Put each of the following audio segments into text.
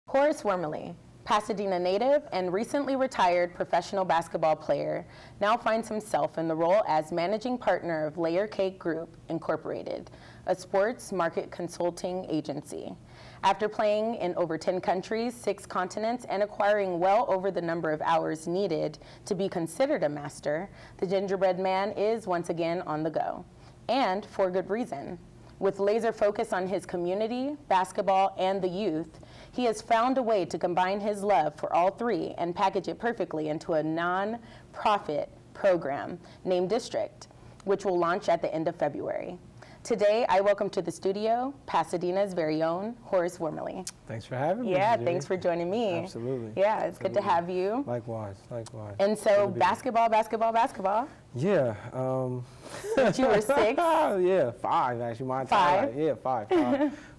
Horace Wormely, Pasadena native and recently retired professional basketball player, now finds himself in the role as managing partner of Layercake Group, Incorporated, a sports market consulting agency. After playing in over 10 countries, 6 continents, and acquiring well over the number of hours needed to be considered a master, the gingerbread man is once again on the go. And for good reason. With laser focus on his community, basketball, and the youth, he has found a way to combine his love for all three and package it perfectly into a non-profit program named District, which will launch at the end of February. Today, I welcome to the studio Pasadena's very own Horace Wormely. Thanks for having me. Yeah, thanks for joining me. Absolutely. Yeah, it's good to have you. Likewise, likewise. And so, basketball. Yeah. Since you were 6. Yeah, 5 actually. My entire 5? life. Yeah,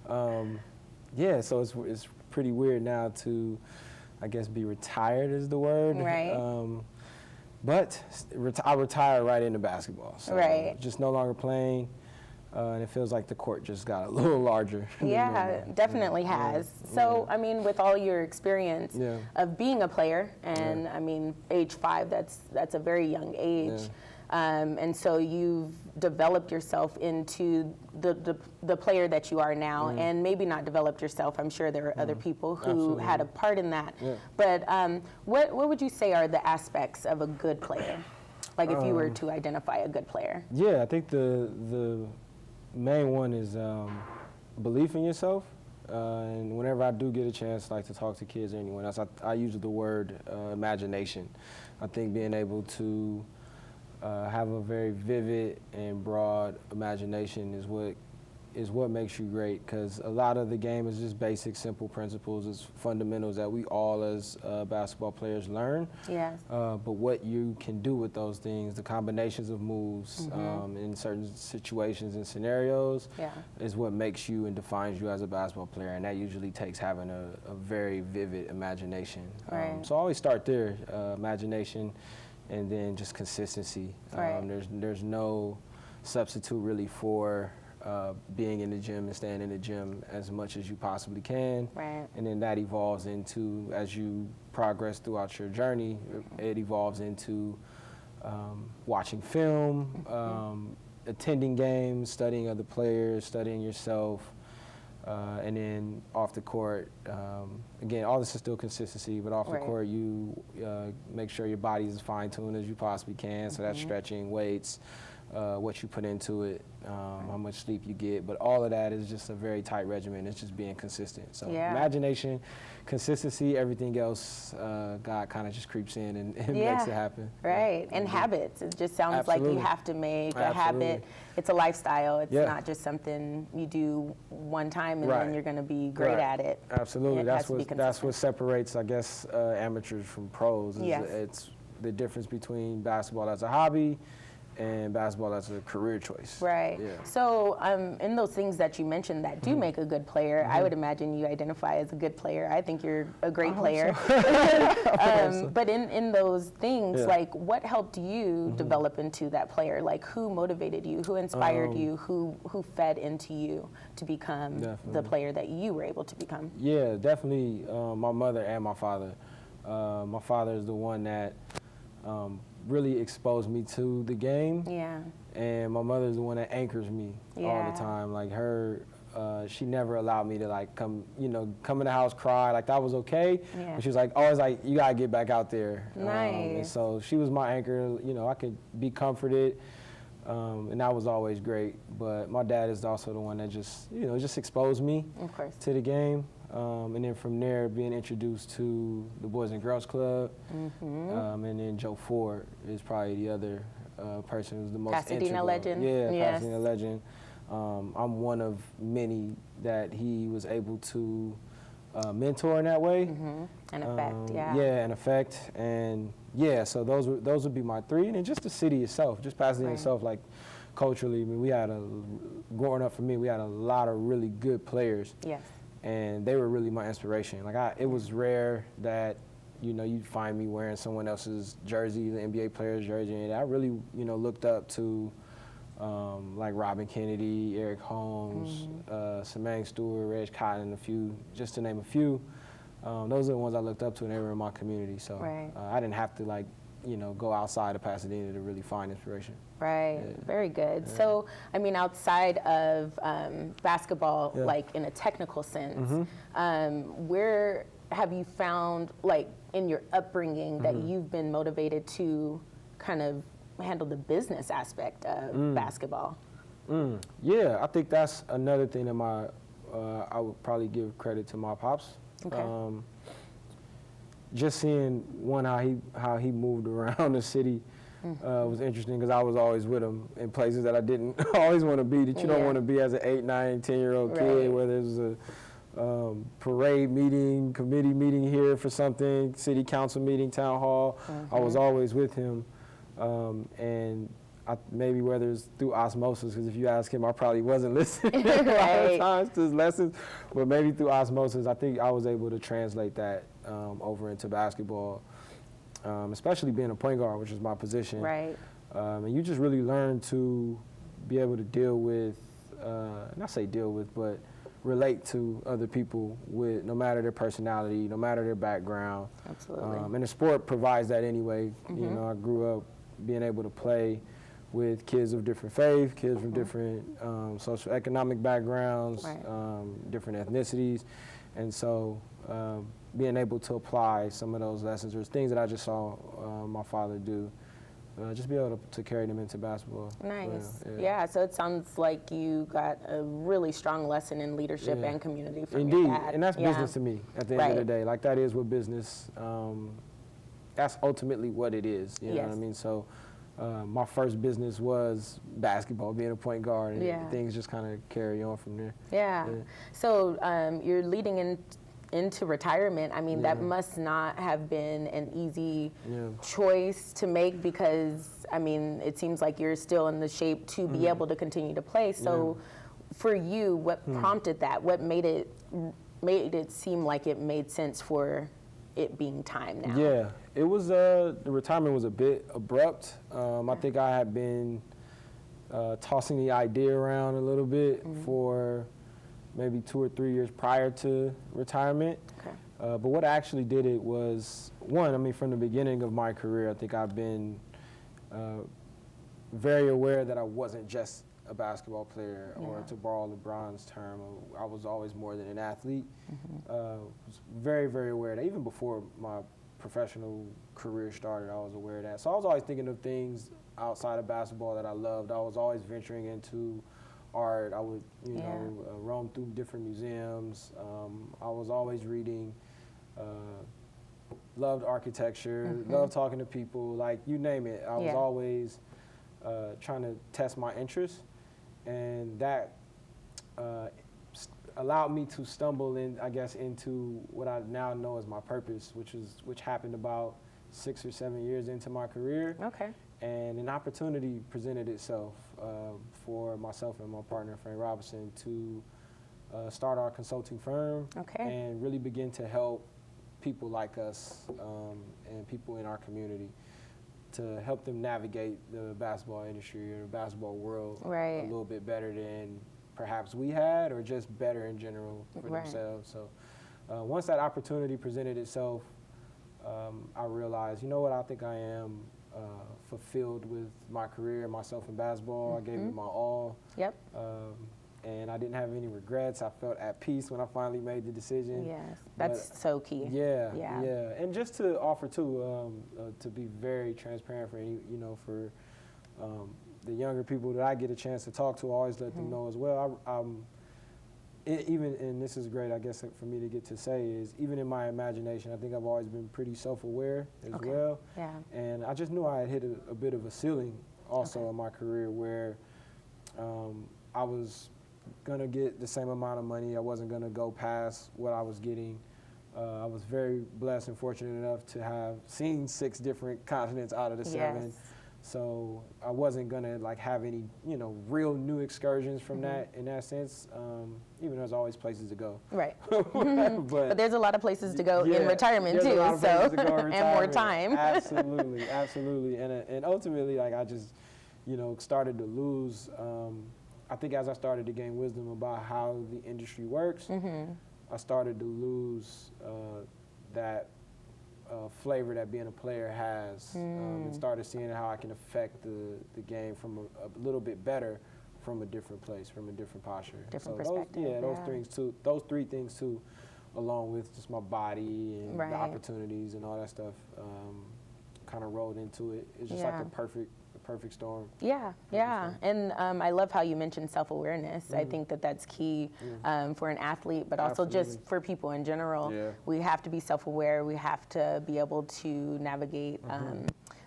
5. Yeah, so it's pretty weird now to, I guess, be retired is the word. Right. But I retired right into basketball. So right. Just no longer playing. And it feels like the court just got a little larger. Yeah, it definitely has. So, I mean, with all your experience of being a player, and I mean, age 5, that's a very young age. And so you've developed yourself into the player that you are now, and maybe not developed yourself. I'm sure there are other people who had a part in that. But what would you say are the aspects of a good player? Like if you were to identify a good player? Yeah, I think the main one is belief in yourself. And whenever I do get a chance, like to talk to kids or anyone else, I use the word imagination. I think being able to have a very vivid and broad imagination is what makes you great, because a lot of the game is just basic, simple principles, it's fundamentals that we all as basketball players learn. Yes. But what you can do with those things, the combinations of moves in certain situations and scenarios is what makes you and defines you as a basketball player, and that usually takes having a very vivid imagination. So I always start there, imagination, and then just consistency. There's no substitute really for being in the gym and staying in the gym as much as you possibly can. And then that evolves into, as you progress throughout your journey, it evolves into watching film, attending games, studying other players, studying yourself, and then off the court, again, all this is still consistency, but off the court you make sure your body is as fine-tuned as you possibly can, so that's stretching, weights, what you put into it, how much sleep you get, but all of that is just a very tight regimen. It's just being consistent. So imagination, consistency, everything else, God kind of just creeps in and makes it happen. And habits. It just sounds like you have to make a habit. It's a lifestyle. It's not just something you do one time and then you're going to be great at it. Absolutely. That's what separates, I guess, amateurs from pros. It's the difference between basketball as a hobby and basketball as a career choice. So in those things that you mentioned that do make a good player, I would imagine you identify as a good player. I think you're a great player. But in those things, like what helped you develop into that player? Like who motivated you? Who inspired you? Who fed into you to become the player that you were able to become? Yeah, definitely my mother and my father. My father is the one that really exposed me to the game. And my mother's the one that anchors me all the time. Like her, she never allowed me to like come in the house, cry, like that was okay. But she was like, always like, you gotta get back out there. And so she was my anchor, I could be comforted. And that was always great. But my dad is also the one that just exposed me to the game. And then from there, being introduced to the Boys and Girls Club, and then Joe Ford is probably the other person who's the most Pasadena legend. Pasadena legend. I'm one of many that he was able to mentor in that way. And affect, and affect, and so those would be my 3. And then just the city itself, just Pasadena itself, like culturally, I mean, growing up for me, we had a lot of really good players. And they were really my inspiration. Like it was rare that you'd find me wearing someone else's jersey, the NBA player's jersey, and I really looked up to like Robin Kennedy, Eric Holmes, Samang Stewart, Reg Cotton, just to name a few. Those are the ones I looked up to, and they were in my community. So I didn't have to like, go outside of Pasadena to really find inspiration. Right, Yeah. very good. Yeah. So, I mean, outside of basketball, like in a technical sense, where have you found, like in your upbringing, that you've been motivated to kind of handle the business aspect of basketball? Yeah, I think that's another thing that I would probably give credit to my pops. Okay. Just seeing how he moved around the city was interesting, because I was always with him in places that I didn't always want to be, that you don't want to be as an 8, 9, 10-year-old kid, where there's a parade meeting, committee meeting here for something, city council meeting, town hall. I was always with him, and maybe whether it's through osmosis, because if you ask him, I probably wasn't listening a lot of times to his lessons, but maybe through osmosis, I think I was able to translate that over into basketball, especially being a point guard, which is my position. Right. And you just really learn to be able to deal with, not say deal with, but relate to other people with no matter their personality, no matter their background. Absolutely. And the sport provides that anyway. I grew up being able to play with kids of different faith, kids from different socioeconomic backgrounds, different ethnicities. And so being able to apply some of those lessons or things that I just saw my father do, just be able to carry them into basketball. Nice. Yeah, so it sounds like you got a really strong lesson in leadership and community from your dad. And that's business to me at the end of the day. Like, that is what business, that's ultimately what it is. You know what I mean? So my first business was basketball, being a point guard, and things just kind of carry on from there. Yeah. So you're leading into retirement. I mean, that must not have been an easy choice to make, because, I mean, it seems like you're still in the shape to be able to continue to play. So for you, what prompted that? What made it seem like it made sense for it being time now? Yeah, it was, the retirement was a bit abrupt. I think I had been tossing the idea around a little bit for maybe 2 or 3 years prior to retirement. Okay. But what actually did it was, one, I mean, from the beginning of my career, I think I've been very aware that I wasn't just a basketball player, or to borrow LeBron's term, I was always more than an athlete. Was very, very aware of that. Even before my professional career started, I was aware of that. So I was always thinking of things outside of basketball that I loved. I was always venturing into art. I would, roam through different museums. I was always reading, loved architecture, loved talking to people, like, you name it. I was always trying to test my interests, and that allowed me to stumble into what I now know as my purpose, which happened about 6 or 7 years into my career. Okay. And an opportunity presented itself for myself and my partner, Frank Robinson, to start our consulting firm and really begin to help people like us and people in our community, to help them navigate the basketball industry or the basketball world a little bit better than perhaps we had, or just better in general for themselves. So once that opportunity presented itself, I realized, you know what, I think I am fulfilled with my career, myself in basketball. I gave it my all. Yep. And I didn't have any regrets. I felt at peace when I finally made the decision. Yes, that's so key. Yeah. And just to offer too, to be very transparent for for the younger people that I get a chance to talk to, I always let them know as well. Even, and this is great, I guess, for me to get to say, is even in my imagination, I think I've always been pretty self-aware as well. Yeah. And I just knew I had hit a bit of a ceiling also in my career, where I was gonna get the same amount of money. I wasn't gonna go past what I was getting. I was very blessed and fortunate enough to have seen 6 different continents out of the 7. So I wasn't gonna have any, real new excursions from that in that sense. Even though there's always places to go. Right. but there's a lot of places to go in retirement too. And more time. Absolutely, absolutely. And ultimately, I just, started to lose. I think as I started to gain wisdom about how the industry works, I started to lose that flavor that being a player has, and started seeing how I can affect the game from a little bit better from a different place, from a different posture. Different perspective. Those three things too, along with just my body and the opportunities and all that stuff, kind of rolled into it. It's just like a perfect storm. Yeah, and I love how you mentioned self-awareness. I think that's key for an athlete, but also just for people in general. Yeah. We have to be self-aware. We have to be able to navigate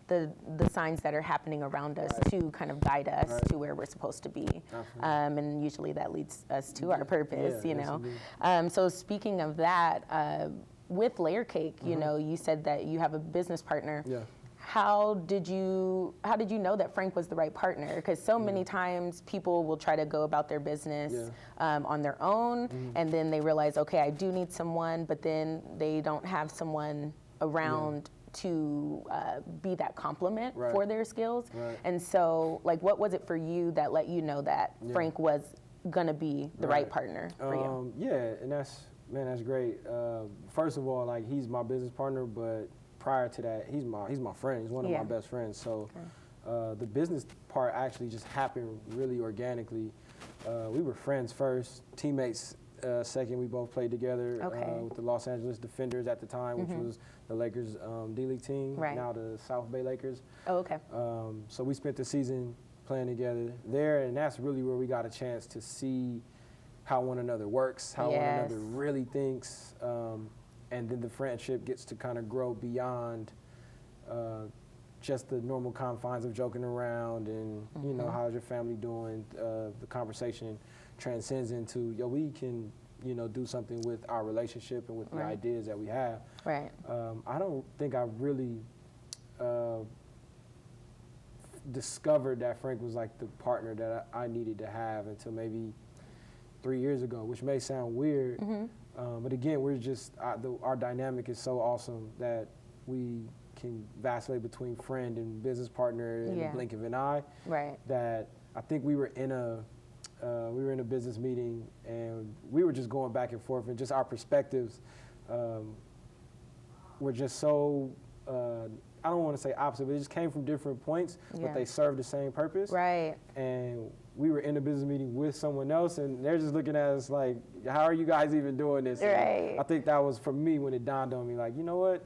the signs that are happening around us to kind of guide us to where we're supposed to be. And usually that leads us to our purpose, you know. So speaking of that, with Layercake, you know, you said that you have a business partner. Yeah. How did you know that Frank was the right partner? Because so many times people will try to go about their business on their own, and then they realize, okay, I do need someone, but then they don't have someone around to be that complement for their skills. And so, like, what was it for you that let you know that Frank was gonna be the right partner for you? Yeah, and that's great. First of all, like, he's my business partner, but prior to that, he's my friend. He's one of my best friends. So the business part actually just happened really organically. We were friends first, teammates second. We both played together with the Los Angeles Defenders at the time, which was the Lakers D-League team, now the South Bay Lakers. Oh, okay. So we spent the season playing together there, and that's really where we got a chance to see how one another works, how one another really thinks, and then the friendship gets to kind of grow beyond just the normal confines of joking around and, you know, how's your family doing? The conversation transcends into, yo, we can, you know, do something with our relationship and with the ideas that we have. Right. I don't think I really discovered that Frank was like the partner that I needed to have until maybe 3 years ago, which may sound weird. But again, we're just, our dynamic is so awesome that we can vacillate between friend and business partner in the blink of an eye. Right. That I think we were in a business meeting and we were just going back and forth, and just our perspectives were just so, I don't want to say opposite, but it just came from different points, but they served the same purpose. Right. And we were in a business meeting with someone else, and they're just looking at us like, how are you guys even doing this? Right. And I think that was for me when it dawned on me, like, you know what?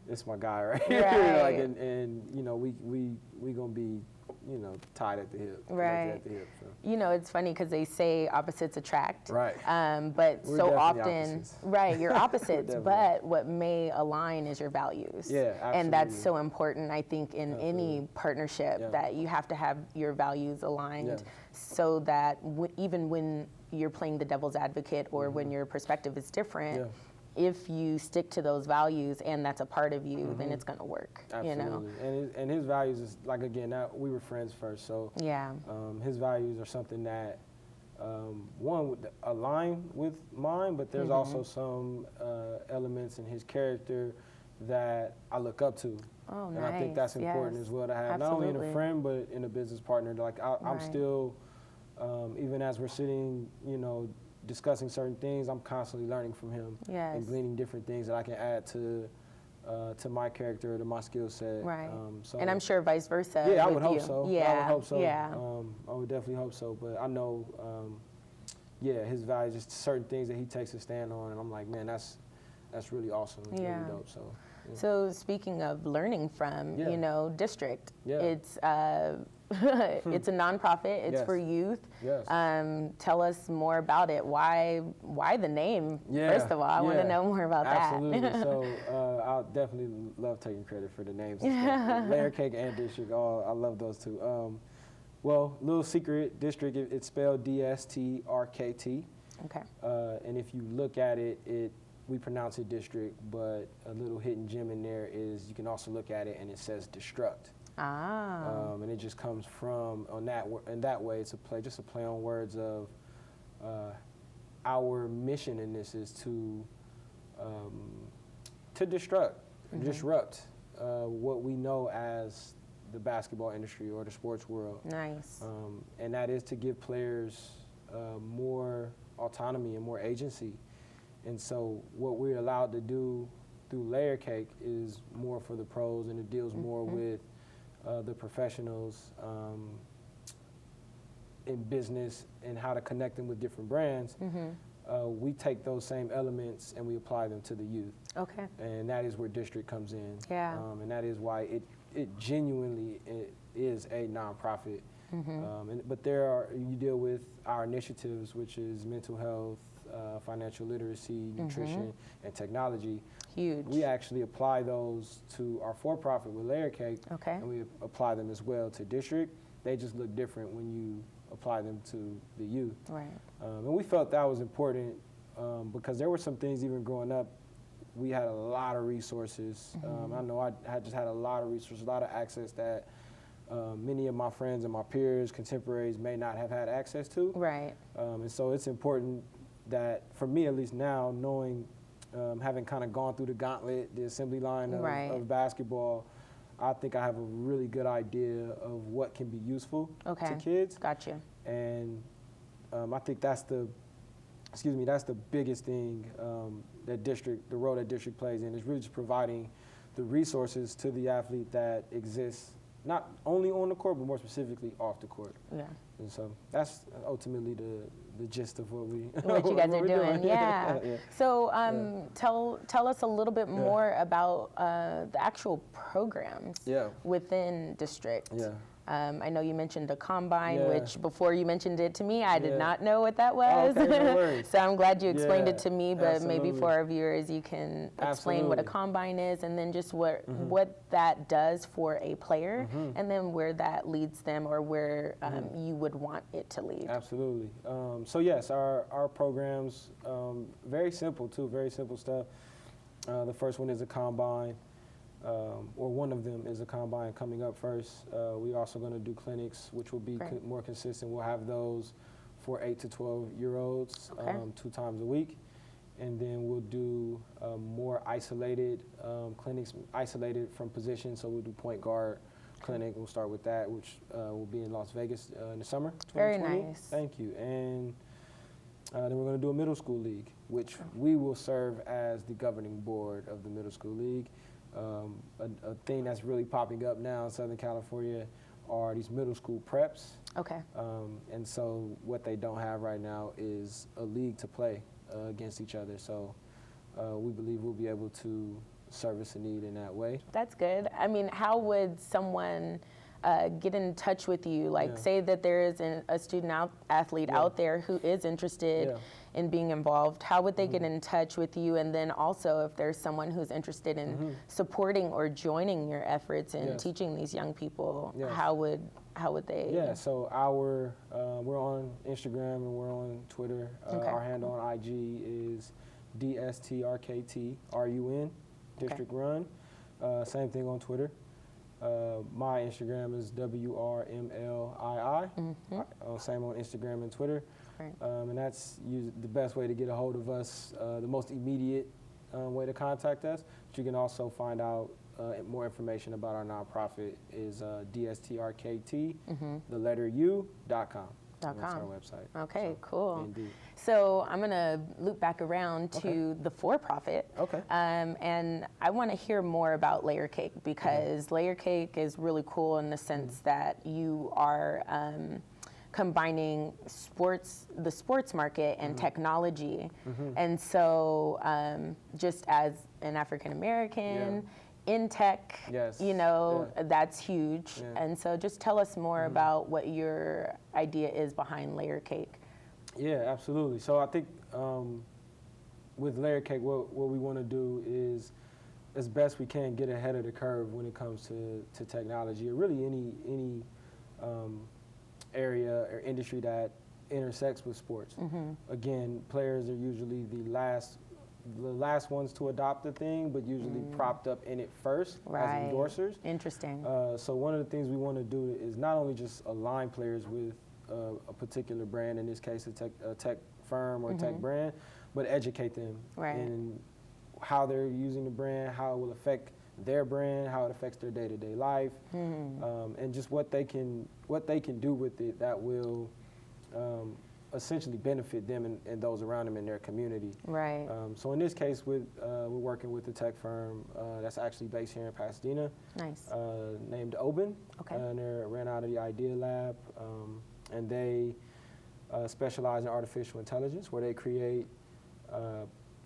It's my guy right here. Like, and you know, we gonna be, you know, tied at the hip. Right. At the hip, so. You know, it's funny because they say opposites attract. Right. But We're so often, opposites. right, you're opposites, but what may align is your values. Yeah, absolutely. And that's so important, I think, in any partnership, that you have to have your values aligned so that even when you're playing the devil's advocate or when your perspective is different, if you stick to those values and that's a part of you, then it's going to work. Absolutely. You know? And his values is, like, again, we were friends first, so his values are something that one would align with mine, but there's also some elements in his character that I look up to. Oh, and I think that's important as well to have, not only in a friend, but in a business partner. Like, I'm still, even as we're sitting, you know, discussing certain things, I'm constantly learning from him and gleaning different things that I can add to my character, to my skill set. Right. And I'm sure vice versa. Yeah, I would hope so. Yeah. I would hope so. Yeah. I would definitely hope so. But I know, his values, just certain things that he takes a stand on, and I'm like, man, that's really awesome. It's really dope. So. Yeah. So speaking of learning from, you know, District, it's it's a nonprofit. It's for youth. Yes. Tell us more about it. Why the name? First of all, I want to know more about that. Absolutely. So I'll definitely love taking credit for the names. Layercake and District. Oh, I love those two. Well, little secret, District. It's spelled DSTRKT. Okay. And if you look at it, we pronounce it District, but a little hidden gem in there is you can also look at it and it says Destruct. Ah. And it just comes from in that way. It's just a play on words of our mission in this is to disrupt what we know as the basketball industry or the sports world. Nice. And that is to give players more autonomy and more agency. And so what we're allowed to do through Layercake is more for the pros, and it deals more with the professionals in business and how to connect them with different brands. We take those same elements and we apply them to the youth. Okay. And that is where District comes in. Yeah. And that is why it genuinely is a nonprofit. But you deal with our initiatives, which is mental health, financial literacy, nutrition, and technology. Huge. We actually apply those to our for-profit with Layercake, and we apply them as well to District. They just look different when you apply them to the youth. Right. And we felt that was important because there were some things even growing up. We had a lot of resources. I know I had just had a lot of resources, a lot of access that many of my friends and my peers, contemporaries may not have had access to. Right. And so it's important that, for me at least now, knowing, having kind of gone through the gauntlet, the assembly line of basketball, I think I have a really good idea of what can be useful to kids. Gotcha. And I think that's the biggest thing that the role that District plays in, is really just providing the resources to the athlete that exists not only on the court, but more specifically off the court. Yeah. And so that's ultimately the gist of what we what you guys are doing. Yeah. Yeah. So tell us a little bit more about the actual programs within District. Yeah. I know you mentioned a combine, which before you mentioned it to me, I did not know what that was. Okay, no worries. So I'm glad you explained it to me, but Absolutely. maybe for our viewers, you can explain what a combine is, and then just what that does for a player, and then where that leads them, or where you would want it to lead. Absolutely. So yes, our programs, very simple too, very simple stuff. The first one is a combine. Or one of them is a combine coming up first. We're also going to do clinics, which will be more consistent. We'll have those for 8 to 12-year-olds 2 times a week. And then we'll do more isolated clinics, isolated from positions. So we'll do point guard clinic. We'll start with that, which will be in Las Vegas in the summer, 2020. Very nice. Thank you. And then we're going to do a middle school league, which we will serve as the governing board of the middle school league. A thing that's really popping up now in Southern California are these middle school preps. Okay. And so what they don't have right now is a league to play against each other. So we believe we'll be able to service a need in that way. That's good. I mean, how would someone get in touch with you? Like, say that there is a student athlete out there who is interested in being involved. How would they get in touch with you? And then also, if there's someone who's interested in supporting or joining your efforts in teaching these young people, how would they? Yeah. So we're on Instagram and we're on Twitter. Our handle on IG is DSTRKT RUN, District Run. Same thing on Twitter. My Instagram is WRMLII. Same on Instagram and Twitter. Right. And that's the best way to get a hold of us, the most immediate way to contact us. But you can also find out more information about our nonprofit is DSTRKT, the letter U.com. That's our website. Okay, cool. Indeed. So I'm going to loop back around to the for-profit. Okay. And I want to hear more about Layercake, because Layercake is really cool in the sense that you are combining the sports market and technology. And so just as an African American, in tech, that's huge. And so just tell us more about what your idea is behind Layercake. Yeah, absolutely. So I think with Layercake, what we want to do is, as best we can, get ahead of the curve when it comes to technology, or really any area or industry that intersects with sports. Again, players are usually the last ones to adopt the thing, but usually propped up in it first as endorsers. Interesting. So one of the things we want to do is not only just align players with a particular brand, in this case a tech firm or tech brand, but educate them in how they're using the brand, how it will affect their brand, how it affects their day-to-day life, and just what they can do with it that will essentially benefit them and those around them in their community. Right. So in this case, we're working with a tech firm that's actually based here in Pasadena. Nice. Named Open. Okay. And they ran out of the Idea Lab, and they specialize in artificial intelligence, where they create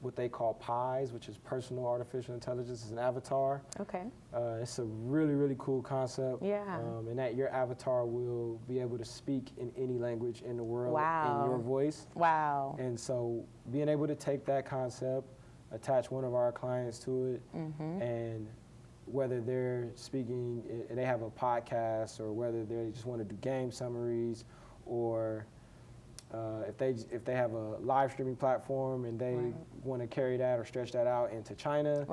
what they call PIs, which is personal artificial intelligence. It's an avatar. Okay. It's a really, really cool concept. Yeah. And that your avatar will be able to speak in any language in the world Wow. in your voice. Wow. And so being able to take that concept, attach one of our clients to it, and whether they're speaking, they have a podcast, or whether they just want to do game summaries, or if they have a live streaming platform and they want to carry that or stretch that out into China,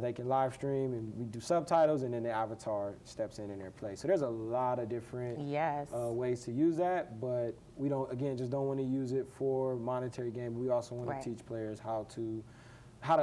they can live stream and we do subtitles, and then the avatar steps in their place. So there's a lot of different ways to use that, but we don't want to use it for monetary gain. We also want to teach players how to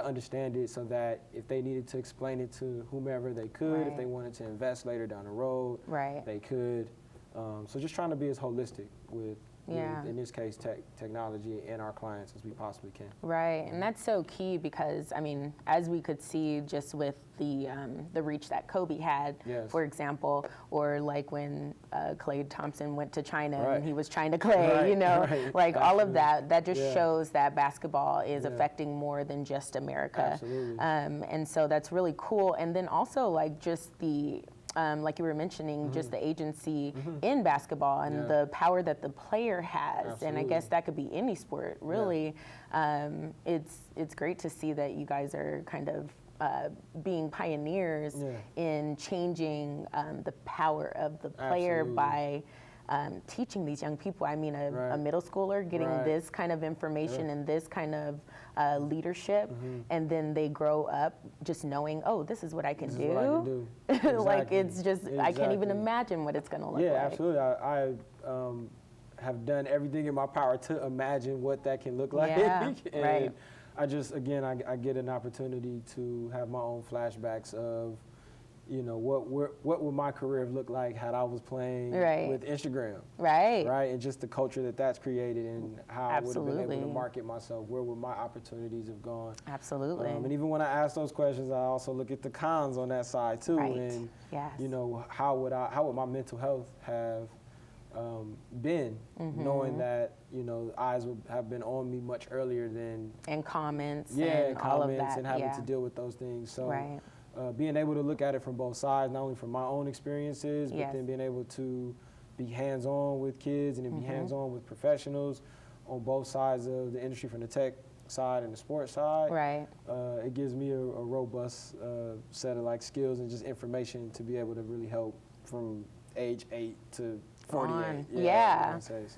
understand it, so that if they needed to explain it to whomever, they could. If they wanted to invest later down the road, they could. So just trying to be as holistic with in this case, technology and our clients as we possibly can. Right, and that's so key because, I mean, as we could see just with the reach that Kobe had, for example, or like when Klay Thompson went to China and he was trying to Klay, you know, like all of that just shows that basketball is affecting more than just America. Absolutely. And so that's really cool. And then also like just the like you were mentioning, just the agency in basketball and the power that the player has. Absolutely. And I guess that could be any sport, really. It's great to see that you guys are kind of being pioneers in changing the power of the player by teaching these young people. I mean, a middle schooler getting this kind of information and this kind of leadership, and then they grow up just knowing, oh, this is what I can do. What I can do. Exactly. Like it's just, I can't even imagine what it's going to look like. Yeah, absolutely. I have done everything in my power to imagine what that can look like. And I just, again, I get an opportunity to have my own flashbacks of, you know, what would my career have looked like had I was playing with Instagram, and just the culture that's created, and how I would have been able to market myself. Where would my opportunities have gone? Absolutely. And even when I ask those questions, I also look at the cons on that side too, and you know, how would my mental health have been, knowing that, you know, eyes would have been on me much earlier than comments, and all of that, and having to deal with those things. So. Being able to look at it from both sides, not only from my own experiences, but then being able to be hands-on with kids and then be hands-on with professionals on both sides of the industry, from the tech side and the sports side. It gives me a robust set of like skills and just information to be able to really help from age 8 to 48.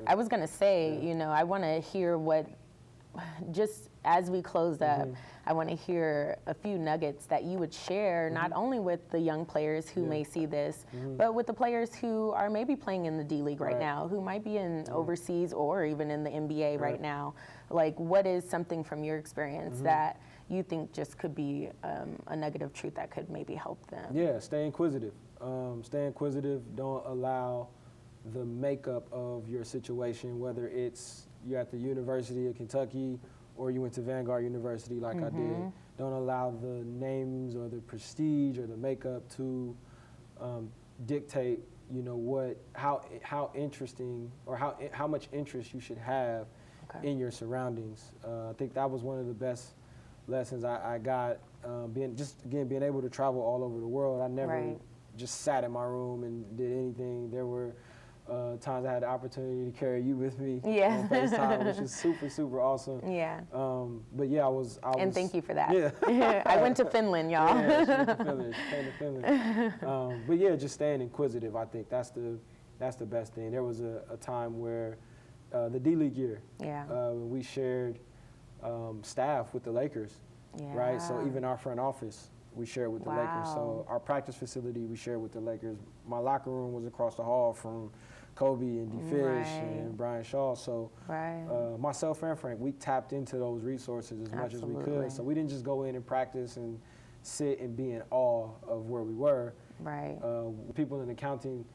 I was gonna say, you know, I want to hear what, just as we close up, I want to hear a few nuggets that you would share, not only with the young players who may see this, but with the players who are maybe playing in the D League right now, who might be in overseas or even in the NBA right now. Like, what is something from your experience that you think just could be a nugget of truth that could maybe help them? Yeah, stay inquisitive. Stay inquisitive. Don't allow the makeup of your situation, whether it's you're at the University of Kentucky or you went to Vanguard University like I did. Don't allow the names or the prestige or the makeup to dictate, you know, how interesting or how much interest you should have in your surroundings. I think that was one of the best lessons I got, being able to travel all over the world. I never just sat in my room and did anything. There were times I had the opportunity to carry you with me on FaceTime, which is super, super awesome. But yeah, I was. And thank you for that. I went to Finland, y'all. She went to Finland. But yeah, just staying inquisitive. I think that's the best thing. There was a time where the D League year, we shared staff with the Lakers, right? So even our front office, we shared with the Lakers. So our practice facility, we shared with the Lakers. My locker room was across the hall from Kobe and D. Fish and Brian Shaw. So myself and Frank, we tapped into those resources as much as we could. So we didn't just go in and practice and sit and be in awe of where we were. People in accounting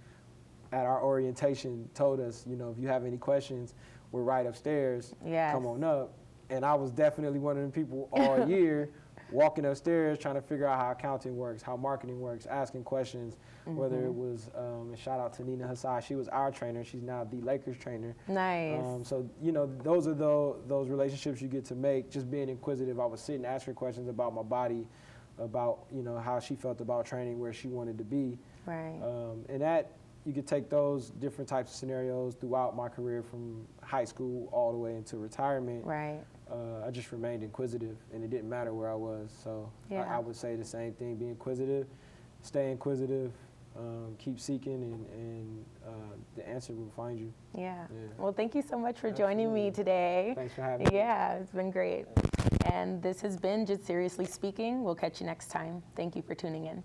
at our orientation told us, you know, if you have any questions, we're right upstairs. Yes. Come on up. And I was definitely one of them people all year walking upstairs trying to figure out how accounting works, how marketing works, asking questions, whether it was, and shout out to Nina Hassai, she was our trainer, she's now the Lakers trainer. Nice. So, you know, those are those relationships you get to make, just being inquisitive. I would sit and ask her questions about my body, about, you know, how she felt about training, where she wanted to be. Right. And that, you could take those different types of scenarios throughout my career from high school all the way into retirement. Right. I just remained inquisitive, and it didn't matter where I was. So Yeah. I would say the same thing: be inquisitive, stay inquisitive, keep seeking, and the answer will find you. Yeah. Yeah. Well, thank you so much for joining me today. Thanks for having me. Yeah, it's been great. And this has been Just Seriously Speaking. We'll catch you next time. Thank you for tuning in.